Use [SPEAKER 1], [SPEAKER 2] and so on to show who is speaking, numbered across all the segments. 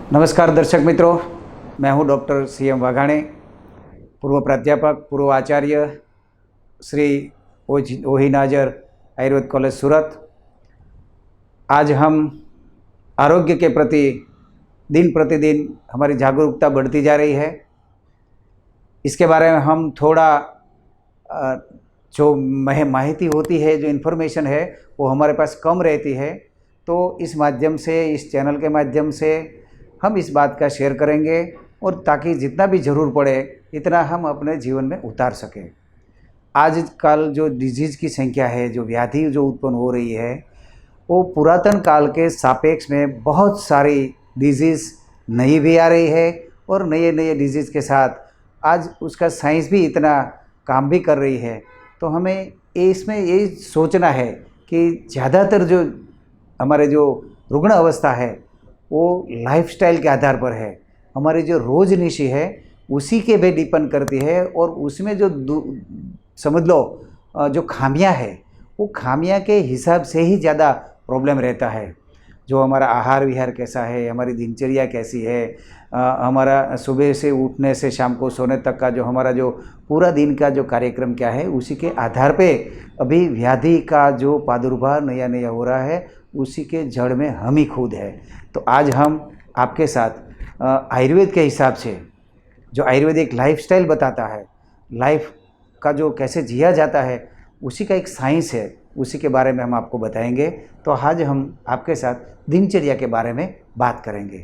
[SPEAKER 1] नमस्कार दर्शक मित्रों, मैं हूं डॉक्टर CM वाघाणे, पूर्व प्राध्यापक, पूर्व आचार्य श्री ओही नाजर आयुर्वेद कॉलेज सूरत। आज हम आरोग्य के प्रति दिन प्रतिदिन हमारी जागरूकता बढ़ती जा रही है। इसके बारे में हम थोड़ा जो माहिती होती है, जो इन्फॉर्मेशन है, वो हमारे पास कम रहती है। तो इस माध्यम से, इस चैनल के माध्यम से हम इस बात का शेयर करेंगे और ताकि जितना भी ज़रूर पड़े इतना हम अपने जीवन में उतार सकें। आजकल जो डिजीज़ की संख्या है, जो व्याधि जो उत्पन्न हो रही है, वो पुरातन काल के सापेक्ष में बहुत सारी डिजीज़ नई भी आ रही है और नए नए डिजीज़ के साथ आज उसका साइंस भी इतना काम भी कर रही है। तो हमें इसमें ये सोचना है कि ज़्यादातर जो हमारे जो रुग्ण अवस्था है वो लाइफस्टाइल के आधार पर है। हमारी जो रोज़निशी है उसी के पे डिपेंड करती है और उसमें जो समझ लो जो खामियां है वो खामियां के हिसाब से ही ज़्यादा प्रॉब्लम रहता है। जो हमारा आहार विहार कैसा है, हमारी दिनचर्या कैसी है, हमारा सुबह से उठने से शाम को सोने तक का जो हमारा जो पूरा दिन का जो कार्यक्रम क्या है, उसी के आधार पे अभी व्याधि का जो प्रादुर्भाव नया नया हो रहा है, उसी के जड़ में हम ही खुद है। तो आज हम आपके साथ आयुर्वेद के हिसाब से, जो आयुर्वेद एक लाइफस्टाइल बताता है, लाइफ का जो कैसे जिया जाता है, उसी का एक साइंस है, उसी के बारे में हम आपको बताएंगे। तो आज हम आपके साथ दिनचर्या के बारे में बात करेंगे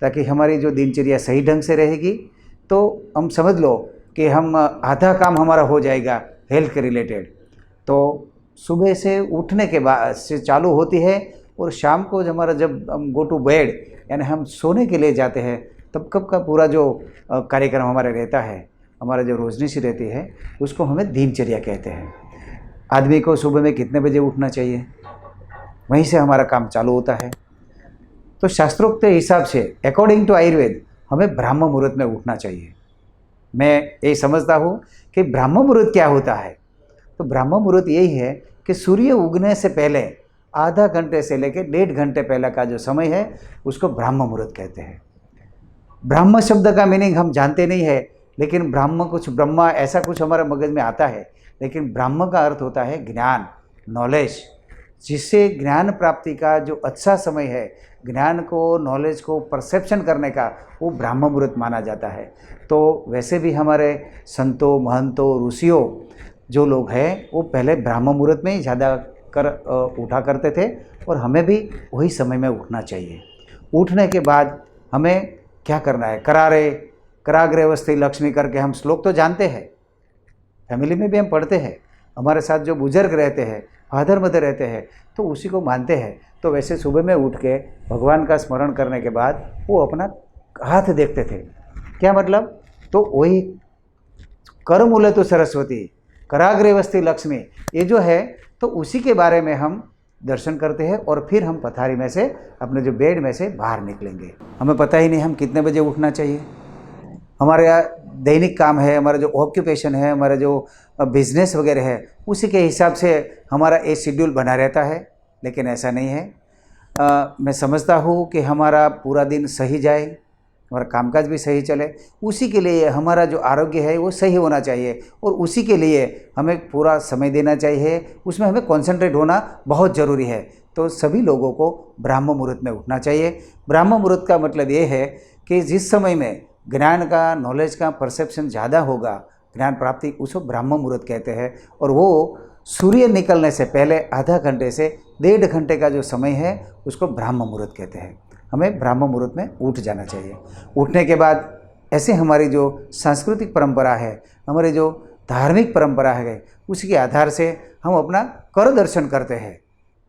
[SPEAKER 1] ताकि हमारी जो दिनचर्या सही ढंग से रहेगी। तो हम समझ लो कि हम आधा काम हमारा हो जाएगा हेल्थ के रिलेटेड। तो सुबह से उठने के बाद से चालू होती है और शाम को जब हम गो टू बेड यानी हम सोने के लिए जाते हैं, तब कब का पूरा जो कार्यक्रम हमारा रहता है, हमारा जो रोजनिशी रहती है, उसको हमें दिनचर्या कहते हैं। आदमी को सुबह में कितने बजे उठना चाहिए, वहीं से हमारा काम चालू होता है। तो शास्त्रोक्त हिसाब से अकॉर्डिंग टू आयुर्वेद हमें ब्राह्म मुहूर्त में उठना चाहिए। मैं ये समझता हूँ कि ब्राह्म मुहूर्त क्या होता है। तो ब्राह्म मुहूर्त यही है कि सूर्य उगने से पहले आधा घंटे से लेकर 1.5 घंटे पहले का जो समय है उसको ब्राह्म मुहूर्त कहते हैं। ब्राह्म शब्द का मीनिंग हम जानते नहीं है, लेकिन ब्रह्मा ऐसा कुछ हमारे मगज में आता है, लेकिन ब्राह्म का अर्थ होता है ज्ञान, नॉलेज। जिससे ज्ञान प्राप्ति का जो अच्छा समय है, ज्ञान को, नॉलेज को परसेप्शन करने का, वो ब्राह्म मुहूर्त माना जाता है। तो वैसे भी हमारे संतों, महंतों, ऋषियों जो लोग हैं वो पहले ब्राह्म मुहूर्त में ही ज़्यादा उठा करते थे और हमें भी वही समय में उठना चाहिए। उठने के बाद हमें क्या करना है, कराग्रे लक्ष्मी करके हम श्लोक तो जानते हैं, फैमिली में भी हम पढ़ते हैं, हमारे साथ जो बुजुर्ग रहते हैं, फादर मदर रहते हैं, तो उसी को मानते हैं। तो वैसे सुबह में उठ के भगवान का स्मरण करने के बाद वो अपना हाथ देखते थे। क्या मतलब? तो वही कर मूले तो सरस्वती, कराग्रे लक्ष्मी, ये जो है, तो उसी के बारे में हम दर्शन करते हैं और फिर हम पथारी में से, अपने जो बेड में से बाहर निकलेंगे। हमें पता ही नहीं हम कितने बजे उठना चाहिए। हमारे यहाँ दैनिक काम है, हमारा जो ऑक्यूपेशन है, हमारा जो बिजनेस वगैरह है, उसी के हिसाब से हमारा एक शेड्यूल बना रहता है, लेकिन ऐसा नहीं है। मैं समझता हूँ कि हमारा पूरा दिन सही जाए, हमारा कामकाज भी सही चले, उसी के लिए हमारा जो आरोग्य है वो सही होना चाहिए और उसी के लिए हमें पूरा समय देना चाहिए, उसमें हमें कंसंट्रेट होना बहुत ज़रूरी है। तो सभी लोगों को ब्राह्म मुहूर्त में उठना चाहिए। ब्राह्म मुहूर्त का मतलब ये है कि जिस समय में ज्ञान का, नॉलेज का परसेप्शन ज़्यादा होगा, ज्ञान प्राप्ति, उसको ब्राह्म मुहूर्त कहते हैं। और वो सूर्य निकलने से पहले आधा घंटे से 1.5 घंटे का जो समय है उसको ब्राह्म मुहूर्त कहते हैं। हमें ब्राह्म मुहूर्त में उठ जाना चाहिए। उठने के बाद ऐसे हमारी जो सांस्कृतिक परंपरा है, हमारी जो धार्मिक परंपरा है, उसके आधार से हम अपना कर दर्शन करते हैं।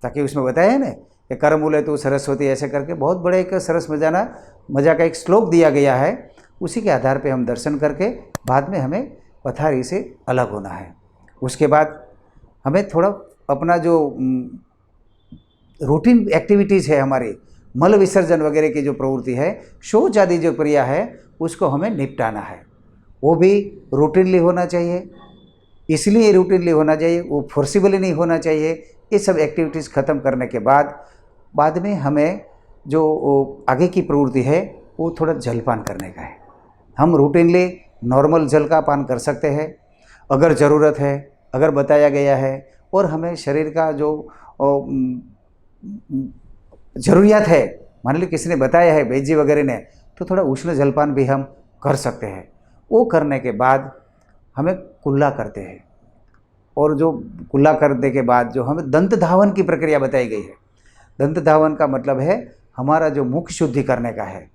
[SPEAKER 1] ताकि उसमें बताया है ना कि कर मूले तो सरस्वती, ऐसे करके बहुत बड़े एक सरस मजा का एक श्लोक दिया गया है। उसी के आधार पे हम दर्शन करके बाद में हमें पथारी से अलग होना है। उसके बाद हमें थोड़ा अपना जो रूटीन एक्टिविटीज़ है, हमारी मल विसर्जन वगैरह की जो प्रवृत्ति है, शौच आदि जो क्रिया है, उसको हमें निपटाना है। वो भी रूटीनली होना चाहिए। इसलिए रूटीनली होना चाहिए, वो फोर्सिबली नहीं होना चाहिए। ये सब एक्टिविटीज़ ख़त्म करने के बाद में हमें जो आगे की प्रवृत्ति है वो थोड़ा जलपान करने का है। हम रूटीनली नॉर्मल जल का पान कर सकते हैं अगर ज़रूरत है, अगर बताया गया है, और हमें शरीर का जो ज़रूरियात है, मान लीजिए किसी ने बताया है वैद्य वगैरह ने, तो थोड़ा उष्ण जलपान भी हम कर सकते हैं। वो करने के बाद हमें कुल्ला करते हैं, और जो कुल्ला करने के बाद जो हमें दंत धावन की प्रक्रिया बताई गई है। दंत धावन का मतलब है हमारा जो मुख शुद्धि करने का है।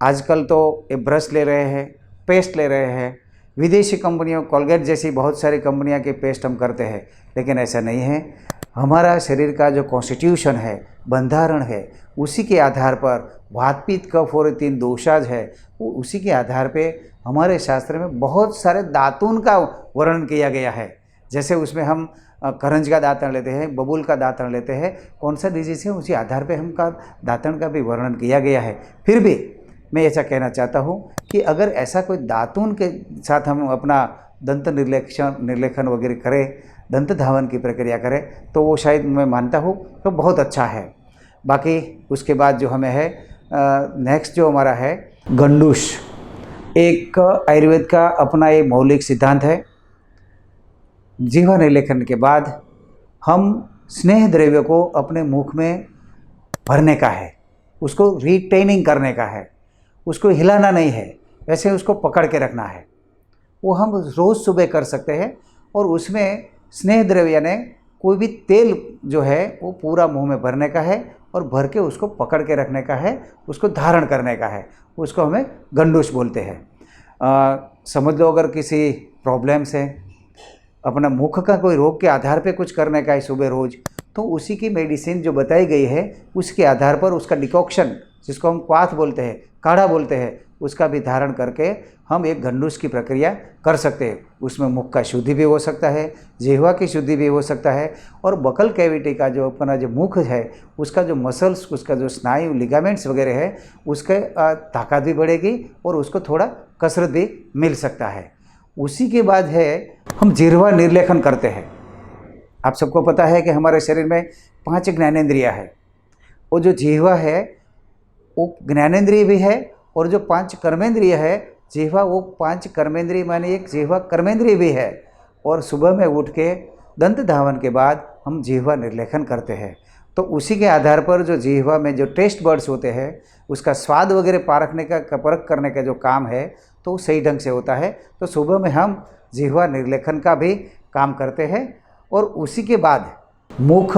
[SPEAKER 1] आजकल तो ये ब्रश ले रहे हैं, पेस्ट ले रहे हैं, विदेशी कंपनियों कोलगेट जैसी बहुत सारी कंपनियां के पेस्ट हम करते हैं, लेकिन ऐसा नहीं है। हमारा शरीर का जो कॉन्स्टिट्यूशन है, बंधारण है, उसी के आधार पर वात पित्त कफ और 3 दोषाज है, वो उसी के आधार पे हमारे शास्त्र में बहुत सारे दातून का वर्णन किया गया है। जैसे उसमें हम करंज का दातन लेते हैं, बबूल का दातन लेते हैं, कौन सा डिजीज है उसी आधार पे हमका दातन का भी वर्णन किया गया है। फिर भी मैं ऐसा कहना चाहता हूँ कि अगर ऐसा कोई दातून के साथ हम अपना दंत निर्लेखन वगैरह करें, दंत धावन की प्रक्रिया करें, तो वो शायद मैं मानता हूँ तो बहुत अच्छा है। बाकी उसके बाद जो हमें है नेक्स्ट जो हमारा है गंडूश, एक आयुर्वेद का अपना ये मौलिक सिद्धांत है। जीवा निर्लेखन के बाद हम स्नेह द्रव्य को अपने मुख में भरने का है, उसको रिटेनिंग करने का है, उसको हिलाना नहीं है, वैसे उसको पकड़ के रखना है। वो हम रोज़ सुबह कर सकते हैं, और उसमें स्नेह द्रव्य यानी कोई भी तेल जो है वो पूरा मुंह में भरने का है, और भर के उसको पकड़ के रखने का है, उसको धारण करने का है। उसको हमें गंडूश बोलते हैं। समझ लो अगर किसी प्रॉब्लम से अपना मुख का कोई रोग के आधार पे कुछ करने का है सुबह रोज़, तो उसी की मेडिसिन जो बताई गई है उसके आधार पर उसका डिकॉक्शन, जिसको हम क्वाथ बोलते हैं, काढ़ा बोलते हैं, उसका भी धारण करके हम एक गंडूश की प्रक्रिया कर सकते हैं। उसमें मुख का शुद्धि भी हो सकता है, जिह्वा की शुद्धि भी हो सकता है, और बकल कैविटी का जो अपना जो मुख है उसका जो मसल्स, उसका जो स्नायु लिगामेंट्स वगैरह है, उसके ताकत भी बढ़ेगी और उसको थोड़ा कसरत भी मिल सकता है। उसी के बाद है हम जिह्वा निर्लेखन करते हैं। आप सबको पता है कि हमारे शरीर में 5 ज्ञानेंद्रियाँ है। वो जो जिह्वा है वो ज्ञानेंद्रिय भी है, और जो 5 कर्मेंद्रिय है जिह्वा, वो 5 कर्मेंद्रिय माने एक जिह्वा कर्मेंद्रिय भी है। और सुबह में उठ के दंत धावन के बाद हम जिह्वा निर्लेखन करते हैं। तो उसी के आधार पर जो जिह्वा में जो टेस्ट बर्ड्स होते हैं उसका स्वाद वगैरह परख करने का जो काम है तो सही ढंग से होता है। तो सुबह में हम जिह्वा निर्लेखन का भी काम करते हैं, और उसी के बाद मुख,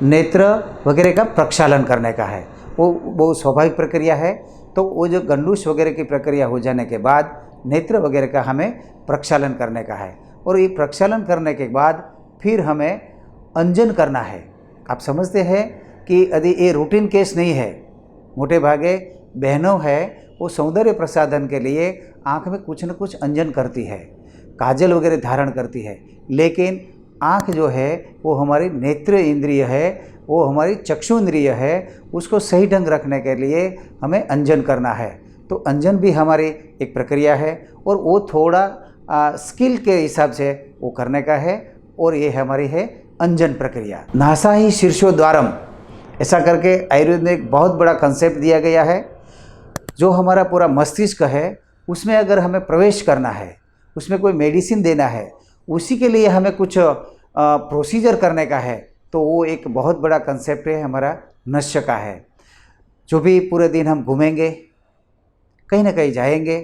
[SPEAKER 1] नेत्र वगैरह का प्रक्षालन करने का है। वो स्वाभाविक प्रक्रिया है। तो वो जो गंडूश वगैरह की प्रक्रिया हो जाने के बाद नेत्र वगैरह का हमें प्रक्षालन करने का है, और ये प्रक्षालन करने के बाद फिर हमें अंजन करना है। आप समझते हैं कि यदि ये रूटीन केस नहीं है, मोटे भागे बहनों है वो सौंदर्य प्रसाधन के लिए आँख में कुछ न कुछ अंजन करती है, काजल वगैरह धारण करती है, लेकिन आँख जो है वो हमारी नेत्र इंद्रिय है, वो हमारी चक्षु इंद्रिय है, उसको सही ढंग रखने के लिए हमें अंजन करना है। तो अंजन भी हमारी एक प्रक्रिया है, और वो थोड़ा स्किल के हिसाब से वो करने का है, और ये हमारी है अंजन प्रक्रिया। नासा ही शीर्षोद्वारम, ऐसा करके आयुर्वेद में एक बहुत बड़ा कंसेप्ट दिया गया है। जो हमारा पूरा मस्तिष्क है उसमें अगर हमें प्रवेश करना है, उसमें कोई मेडिसिन देना है, उसी के लिए हमें कुछ प्रोसीजर करने का है, तो वो एक बहुत बड़ा कंसेप्ट है हमारा नश्य का है। जो भी पूरे दिन हम घूमेंगे, कहीं ना कहीं जाएंगे,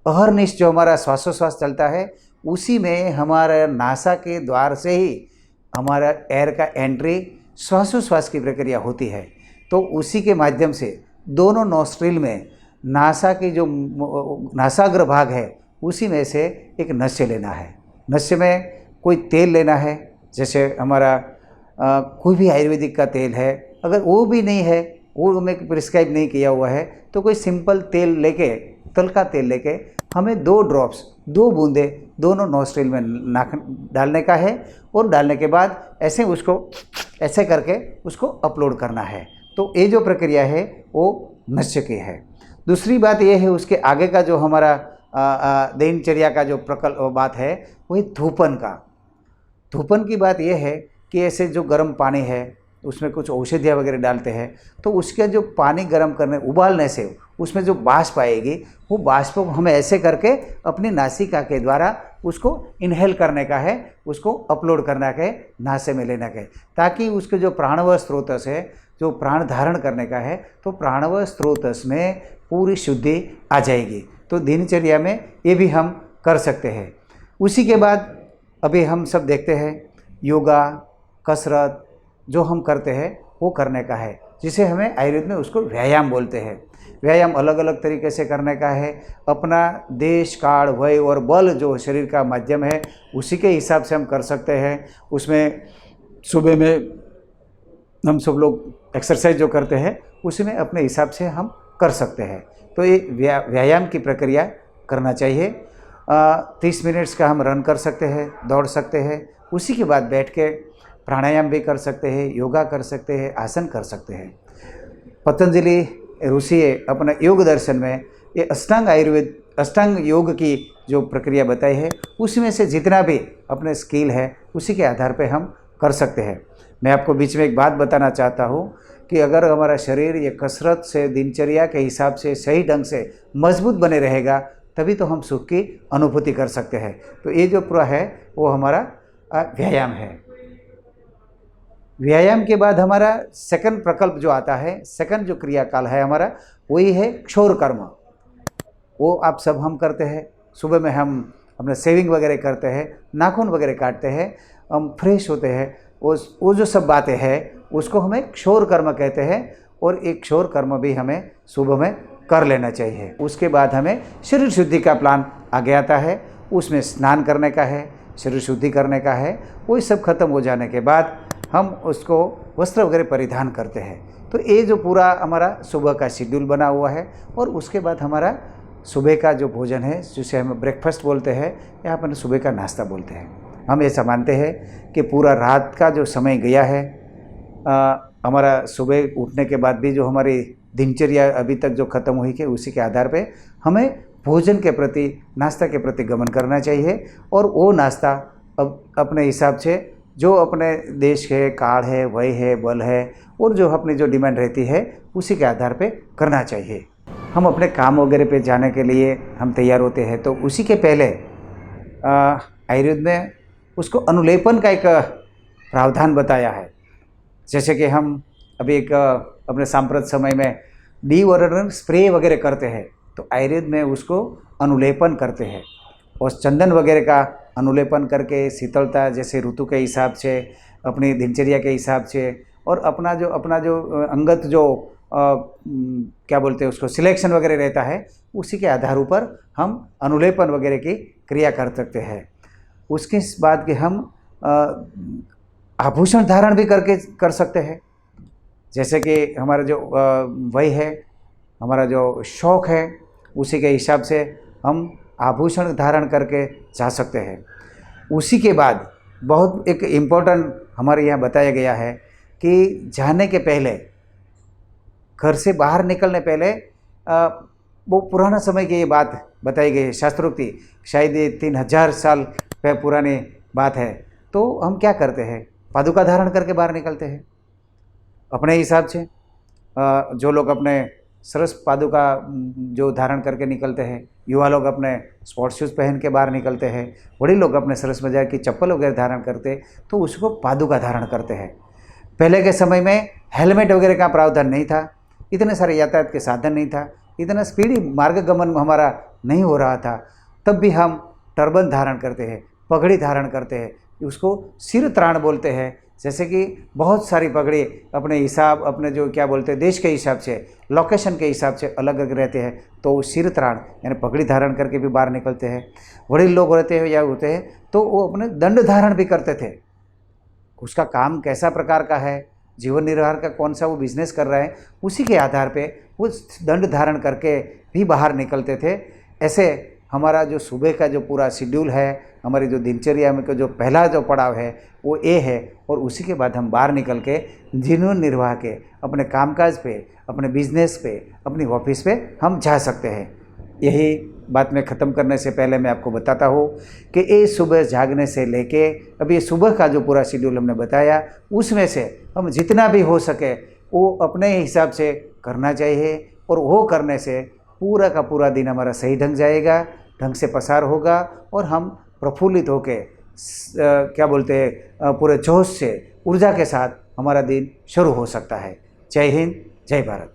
[SPEAKER 1] अहरनिश जो हमारा श्वासोश्वास चलता है उसी में हमारा नासा के द्वार से ही हमारा एयर का एंट्री श्वासोश्वास की प्रक्रिया होती है। तो उसी के माध्यम से दोनों नॉस्ट्रिल में नासा की जो नासाग्र भाग है उसी में से एक नस्य लेना है। नस्य में कोई तेल लेना है, जैसे हमारा कोई भी आयुर्वेदिक का तेल है, अगर वो भी नहीं है, वो हमें प्रिस्क्राइब नहीं किया हुआ है, तो कोई सिंपल तेल लेके, तल का तेल लेके हमें 2 ड्रॉप्स, 2 बूंदे दोनों नॉस्ट्रिल में डालने का है, और डालने के बाद ऐसे उसको ऐसे करके उसको अपलोड करना है। तो ये जो प्रक्रिया है वो नस्य की है। दूसरी बात ये है उसके आगे का जो हमारा दिनचर्या का जो बात है वही धूपन का। धूपन की बात यह है कि ऐसे जो गर्म पानी है उसमें कुछ औषधियाँ वगैरह डालते हैं, तो उसके जो पानी गर्म करने उबालने से उसमें जो वाष्प आएगी वो वाष्प को हमें ऐसे करके अपनी नासिका के द्वारा उसको इनहेल करने का है, उसको अपलोड करना का है, नासे में लेना का है, ताकि उसके जो प्राणव स्रोतस है, जो प्राण धारण करने का है, तो प्राणव स्रोतस में पूरी शुद्धि आ जाएगी। तो दिनचर्या में ये भी हम कर सकते हैं। उसी के बाद अभी हम सब देखते हैं योगा, कसरत जो हम करते हैं वो करने का है, जिसे हमें आयुर्वेद में उसको व्यायाम बोलते हैं। व्यायाम अलग अलग तरीके से करने का है। अपना देश, काल, वय और बल जो शरीर का माध्यम है उसी के हिसाब से हम कर सकते हैं। उसमें सुबह में हम सब लोग एक्सरसाइज जो करते हैं उसी में अपने हिसाब से हम कर सकते हैं। तो ये व्यायाम की प्रक्रिया करना चाहिए। 30 मिनट्स का हम रन कर सकते हैं, दौड़ सकते हैं। उसी के बाद बैठ के प्राणायाम भी कर सकते हैं, योगा कर सकते हैं, आसन कर सकते हैं। पतंजलि ऋषि अपने योग दर्शन में ये अष्टांग योग की जो प्रक्रिया बताई है उसमें से जितना भी अपने स्किल है उसी के आधार पे हम कर सकते हैं। मैं आपको बीच में एक बात बताना चाहता हूँ कि अगर हमारा शरीर ये कसरत से, दिनचर्या के हिसाब से सही ढंग से मजबूत बने रहेगा तभी तो हम सुख की अनुभूति कर सकते हैं। तो ये जो पूरा है वो हमारा व्यायाम है। व्यायाम के बाद हमारा सेकंड प्रकल्प जो आता है, सेकंड जो क्रियाकाल है हमारा, वही है क्षौर कर्म। वो आप सब हम करते हैं। सुबह में हम अपना सेविंग वगैरह करते हैं, नाखून वगैरह काटते हैं, हम फ्रेश होते हैं। वो जो सब बातें हैं उसको हमें क्षौर कर्म कहते हैं, और एक क्षौर कर्म भी हमें सुबह में कर लेना चाहिए। उसके बाद हमें शरीर शुद्धि का प्लान आगे आता है। उसमें स्नान करने का है, शरीर शुद्धि करने का है। वो सब खत्म हो जाने के बाद हम उसको वस्त्र वगैरह परिधान करते हैं। तो ये जो पूरा हमारा सुबह का शेड्यूल बना हुआ है। और उसके बाद हमारा सुबह का जो भोजन है जिसे हम ब्रेकफास्ट बोलते हैं या अपन सुबह का नाश्ता बोलते हैं। हम ऐसा मानते हैं कि पूरा रात का जो समय गया है, हमारा सुबह उठने के बाद भी जो हमारी दिनचर्या अभी तक जो ख़त्म हुई है उसी के आधार पे हमें भोजन के प्रति, नाश्ता के प्रति गमन करना चाहिए। और वो नाश्ता अब अपने हिसाब से जो अपने देश है, काल है, वय है, बल है और जो अपनी जो डिमांड रहती है उसी के आधार पे करना चाहिए। हम अपने काम वगैरह पे जाने के लिए हम तैयार होते हैं तो उसी के पहले आयुर्वेद में उसको अनुलेपन का एक प्रावधान बताया है। जैसे कि हम अभी एक अपने सांप्रत समय में डीओडोरेंट स्प्रे वगैरह करते हैं तो आयुर्वेद में उसको अनुलेपन करते हैं। और चंदन वगैरह का अनुलेपन करके शीतलता जैसे ऋतु के हिसाब से, अपनी दिनचर्या के हिसाब से और अपना जो अंगत जो क्या बोलते हैं उसको सिलेक्शन वगैरह रहता है उसी के आधार पर हम अनुलेपन वगैरह की क्रिया कर सकते हैं। उसके बाद के हम आभूषण धारण भी कर सकते हैं। जैसे कि हमारा जो वय है, हमारा जो शौक़ है उसी के हिसाब से हम आभूषण धारण करके जा सकते हैं। उसी के बाद बहुत एक इम्पोर्टेंट हमारे यहाँ बताया गया है कि जाने के पहले, घर से बाहर निकलने पहले वो पुराना समय की ये बात बताई गई है, शास्त्रोक्ति, शायद ये 3000 साल पुरानी बात है। तो हम क्या करते हैं, पादुका धारण करके बाहर निकलते हैं अपने हिसाब से। जो लोग अपने सरस पादुका जो धारण करके निकलते हैं, युवा लोग अपने स्पोर्ट्स शूज़ पहन के बाहर निकलते हैं, बड़े लोग अपने सरस बाजार की चप्पल वगैरह धारण करते तो उसको पादुका धारण करते हैं। पहले के समय में हेलमेट वगैरह का प्रावधान नहीं था, इतने सारे यातायात के साधन नहीं था, इतना स्पीडी मार्गगमन हमारा नहीं हो रहा था, तब भी हम टर्बन धारण करते हैं, पगड़ी धारण करते हैं, उसको सिर त्राण बोलते हैं। जैसे कि बहुत सारी पगड़ी अपने हिसाब, अपने जो क्या बोलते हैं देश के हिसाब से, लोकेशन के हिसाब से अलग अलग रहते हैं। तो सिर त्राण यानी पगड़ी धारण करके भी बाहर निकलते हैं। बड़े लोग रहते हैं या होते हैं तो वो अपने दंड धारण भी करते थे। उसका काम कैसा प्रकार का है, जीवन निर्वाह का कौन सा वो बिजनेस कर रहा है, उसी के आधार पे वो दंड धारण करके भी बाहर निकलते थे। ऐसे हमारा जो सुबह का जो पूरा शेड्यूल है, हमारी जो दिनचर्या में का जो पहला जो पड़ाव है वो ये है। और उसी के बाद हम बाहर निकल के जीवन निर्वाह के अपने कामकाज पे, अपने बिजनेस पे, अपनी ऑफिस पे हम जा सकते हैं। यही बात मैं ख़त्म करने से पहले मैं आपको बताता हूँ कि ये सुबह जागने से लेके अभी ये सुबह का जो पूरा शेड्यूल हमने बताया उसमें से हम जितना भी हो सके वो अपने हिसाब से करना चाहिए। और वो करने से पूरा का पूरा दिन हमारा सही ढंग से पसार होगा और हम प्रफुल्लित होकर क्या बोलते हैं पूरे जोश से ऊर्जा के साथ हमारा दिन शुरू हो सकता है। जय हिंद, जय भारत।